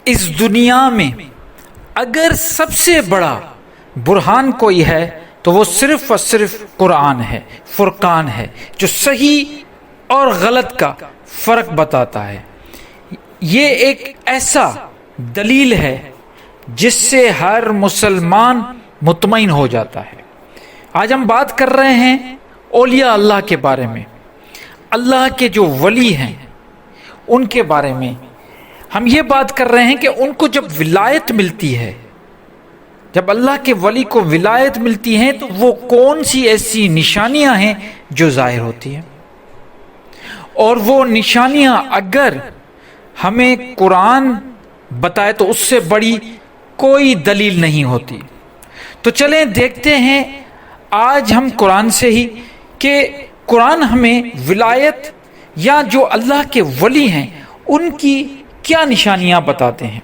اس دنیا میں اگر سب سے بڑا برہان کوئی ہے تو وہ صرف اور صرف قرآن ہے، فرقان ہے، جو صحیح اور غلط کا فرق بتاتا ہے۔ یہ ایک ایسا دلیل ہے جس سے ہر مسلمان مطمئن ہو جاتا ہے۔ آج ہم بات کر رہے ہیں اولیاء اللہ کے بارے میں، اللہ کے جو ولی ہیں ان کے بارے میں۔ ہم یہ بات کر رہے ہیں کہ ان کو جب ولایت ملتی ہے، جب اللہ کے ولی کو ولایت ملتی ہے تو وہ کون سی ایسی نشانیاں ہیں جو ظاہر ہوتی ہیں، اور وہ نشانیاں اگر ہمیں قرآن بتائے تو اس سے بڑی کوئی دلیل نہیں ہوتی۔ تو چلیں دیکھتے ہیں آج ہم قرآن سے ہی کہ قرآن ہمیں ولایت یا جو اللہ کے ولی ہیں ان کی کیا نشانیاں بتاتے ہیں۔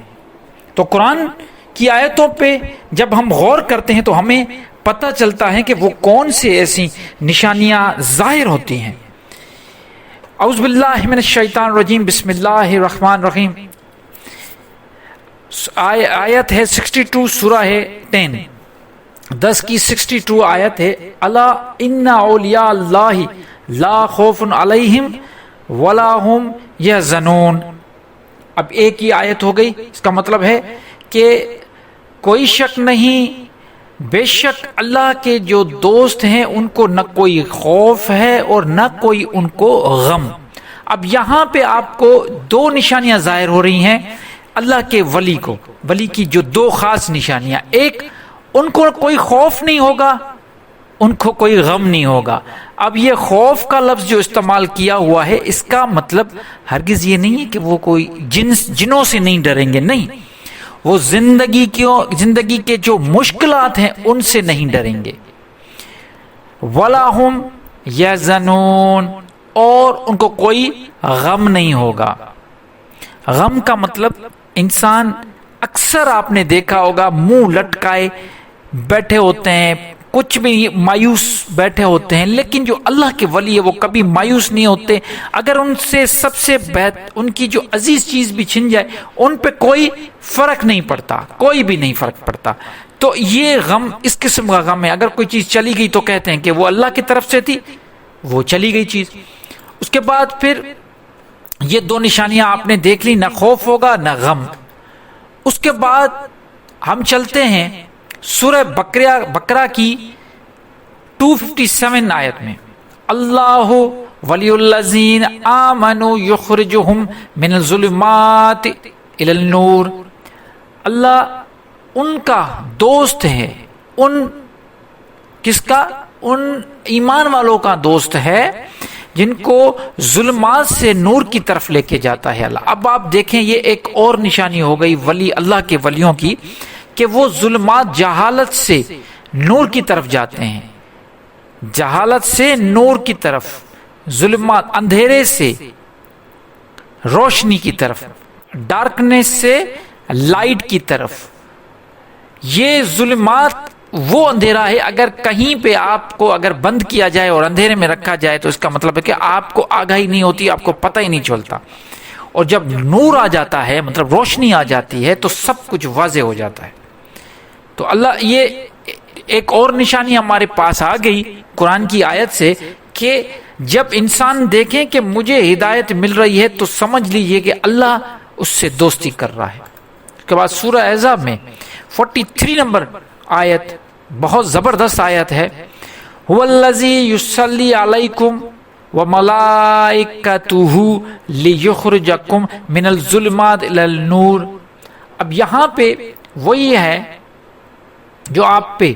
تو قرآن کی آیتوں پہ جب ہم غور کرتے ہیں تو ہمیں پتہ چلتا ہے کہ وہ کون سے ایسی نشانیاں ظاہر ہوتی ہیں۔ اعوذ باللہ من الشیطان الرجیم، بسم اللہ الرحمن الرحیم۔ آیت ہے 62، سورہ ہے 10 کی 62 آیت ہے، الا ان اولیاء اللہ لا خوف علیہم ولا هم یحزنون۔ اب ایک ہی آیت ہو گئی، اس کا مطلب ہے کہ کوئی شک نہیں، بے شک اللہ کے جو دوست ہیں ان کو نہ کوئی خوف ہے اور نہ کوئی ان کو غم۔ اب یہاں پہ آپ کو دو نشانیاں ظاہر ہو رہی ہیں اللہ کے ولی کی جو دو خاص نشانیاں، ایک ان کو کوئی خوف نہیں ہوگا، ان کو کوئی غم نہیں ہوگا۔ اب یہ خوف کا لفظ جو استعمال کیا ہوا ہے اس کا مطلب ہرگز یہ نہیں ہے کہ وہ کوئی جنوں سے نہیں ڈریں گے، نہیں، وہ زندگی کے جو مشکلات ہیں ان سے نہیں ڈریں گے۔ وَلَا هُمْ يَحْزَنُونَ، اور ان کو کوئی غم نہیں ہوگا۔ غم کا مطلب انسان اکثر آپ نے دیکھا ہوگا منہ لٹکائے بیٹھے ہوتے ہیں، کچھ بھی مایوس بیٹھے ہوتے ہیں، لیکن جو اللہ کے ولی ہے وہ کبھی مایوس نہیں ہوتے۔ اگر ان سے سب سے ان کی جو عزیز چیز بھی چھن جائے ان پہ کوئی فرق نہیں پڑتا، کوئی بھی نہیں فرق پڑتا۔ تو یہ غم اس قسم کا غم ہے۔ اگر کوئی چیز چلی گئی تو کہتے ہیں کہ وہ اللہ کی طرف سے تھی، وہ چلی گئی چیز۔ اس کے بعد پھر یہ دو نشانیاں آپ نے دیکھ لی، نہ خوف ہوگا نہ غم۔ اس کے بعد ہم چلتے ہیں سورہ بقرہ کی 257 آیت میں، اللہ ولی الذین آمنوا یخرجہم من الظلمات الی النور۔ اللہ ان کا دوست ہے، ان کس کا؟ ان ایمان والوں کا دوست ہے جن کو ظلمات سے نور کی طرف لے کے جاتا ہے اللہ۔ اب آپ دیکھیں یہ ایک اور نشانی ہو گئی ولی اللہ کے ولیوں کی کہ وہ ظلمات جہالت سے نور کی طرف جاتے ہیں، جہالت سے نور کی طرف، ظلمات اندھیرے سے روشنی کی طرف، ڈارکنیس سے لائٹ کی طرف۔ یہ ظلمات وہ اندھیرا ہے، اگر کہیں پہ آپ کو اگر بند کیا جائے اور اندھیرے میں رکھا جائے تو اس کا مطلب ہے کہ آپ کو آگاہی نہیں ہوتی، آپ کو پتہ ہی نہیں چلتا، اور جب نور آ جاتا ہے مطلب روشنی آ جاتی ہے تو سب کچھ واضح ہو جاتا ہے۔ تو اللہ یہ ایک اور نشانی ہمارے پاس آ گئی قرآن کی آیت سے کہ جب انسان دیکھیں کہ مجھے ہدایت مل رہی ہے تو سمجھ لیجئے کہ اللہ اس سے دوستی کر رہا ہے۔ اس کے بعد سورہ احزاب میں 43 نمبر آیت بہت زبردست آیت ہے، هو الذی یصلی علیکم وملائکتہ لیخرجکم من الظلمات الی النور۔ اب یہاں پہ وہی ہے جو آپ پہ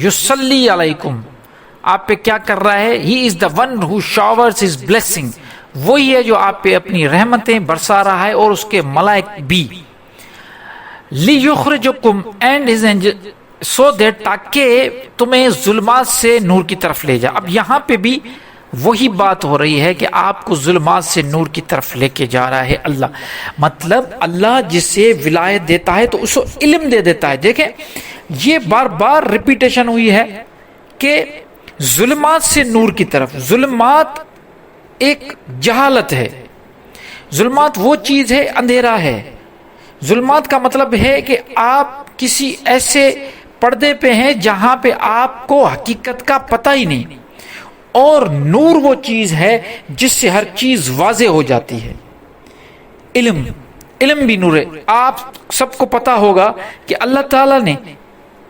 یصلی علیکم، آپ پہ کیا کر رہا ہے؟ He is the one who showers his blessing, وہی ہے جو آپ پہ اپنی رحمتیں برسا رہا ہے اور اس کے ملائک بھی۔ لیخرجکم and his angel, so that, تاکہ تمہیں ظلمات سے نور کی طرف لے جا۔ اب یہاں پہ بھی وہی بات ہو رہی ہے کہ آپ کو ظلمات سے نور کی طرف لے کے جا رہا ہے اللہ۔ مطلب اللہ جسے ولایت دیتا ہے تو اس کو علم دے دیتا ہے۔ دیکھیں یہ بار بار ریپیٹیشن ہوئی ہے کہ ظلمات سے نور کی طرف۔ ظلمات ایک جہالت ہے، ظلمات وہ چیز ہے، اندھیرا ہے ظلمات کا مطلب ہے کہ آپ کسی ایسے پردے پہ ہیں جہاں پہ آپ کو حقیقت کا پتہ ہی نہیں، اور نور وہ چیز ہے جس سے ہر چیز واضح ہو جاتی ہے۔ علم بھی نور ہے۔ آپ سب کو پتا ہوگا کہ اللہ تعالیٰ نے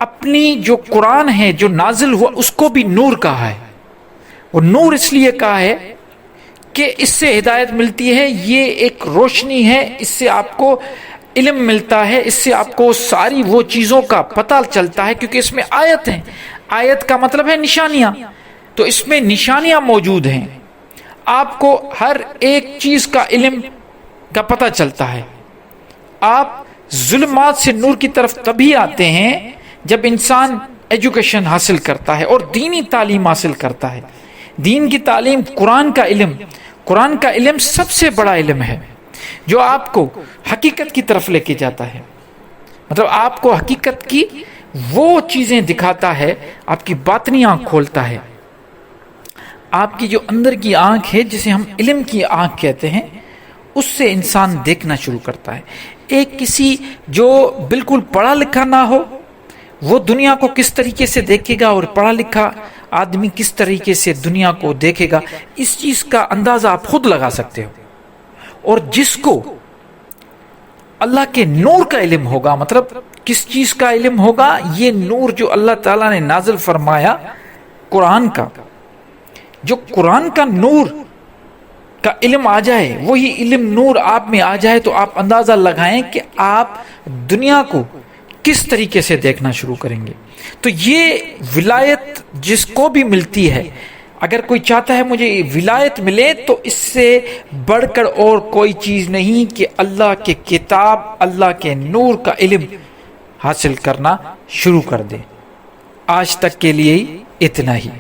اپنی جو قرآن ہے جو نازل ہوا اس کو بھی نور کہا ہے۔ وہ نور اس لیے کہا ہے کہ اس سے ہدایت ملتی ہے، یہ ایک روشنی ہے، اس سے آپ کو علم ملتا ہے، اس سے آپ کو ساری وہ چیزوں کا پتہ چلتا ہے، کیونکہ اس میں آیت ہیں۔ آیت کا مطلب ہے نشانیاں، تو اس میں نشانیاں موجود ہیں، آپ کو ہر ایک چیز کا علم کا پتہ چلتا ہے۔ آپ ظلمات سے نور کی طرف تبھی آتے ہیں جب انسان ایجوکیشن حاصل کرتا ہے اور دینی تعلیم حاصل کرتا ہے۔ دین کی تعلیم، قرآن کا علم سب سے بڑا علم ہے جو آپ کو حقیقت کی طرف لے کے جاتا ہے، مطلب آپ کو حقیقت کی وہ چیزیں دکھاتا ہے، آپ کی باطنی آنکھ کھولتا ہے۔ آپ کی جو اندر کی آنکھ ہے جسے ہم علم کی آنکھ کہتے ہیں، اس سے انسان دیکھنا شروع کرتا ہے۔ ایک کسی جو بالکل پڑھا لکھا نہ ہو وہ دنیا کو کس طریقے سے دیکھے گا، اور پڑھا لکھا آدمی کس طریقے سے دنیا کو دیکھے گا، اس چیز کا اندازہ آپ خود لگا سکتے ہو۔ اور جس کو اللہ کے نور کا علم ہوگا، مطلب کس چیز کا علم ہوگا؟ یہ نور جو اللہ تعالیٰ نے نازل فرمایا قرآن کا، جو قرآن کا نور کا علم آ جائے، وہی علم نور آپ میں آ جائے، تو آپ اندازہ لگائیں کہ آپ دنیا کو کس طریقے سے دیکھنا شروع کریں گے۔ تو یہ ولایت جس کو بھی ملتی ہے، اگر کوئی چاہتا ہے مجھے ولایت ملے، تو اس سے بڑھ کر اور کوئی چیز نہیں کہ اللہ کے کتاب، اللہ کے نور کا علم حاصل کرنا شروع کر دے۔ آج تک کے لیے اتنا ہی۔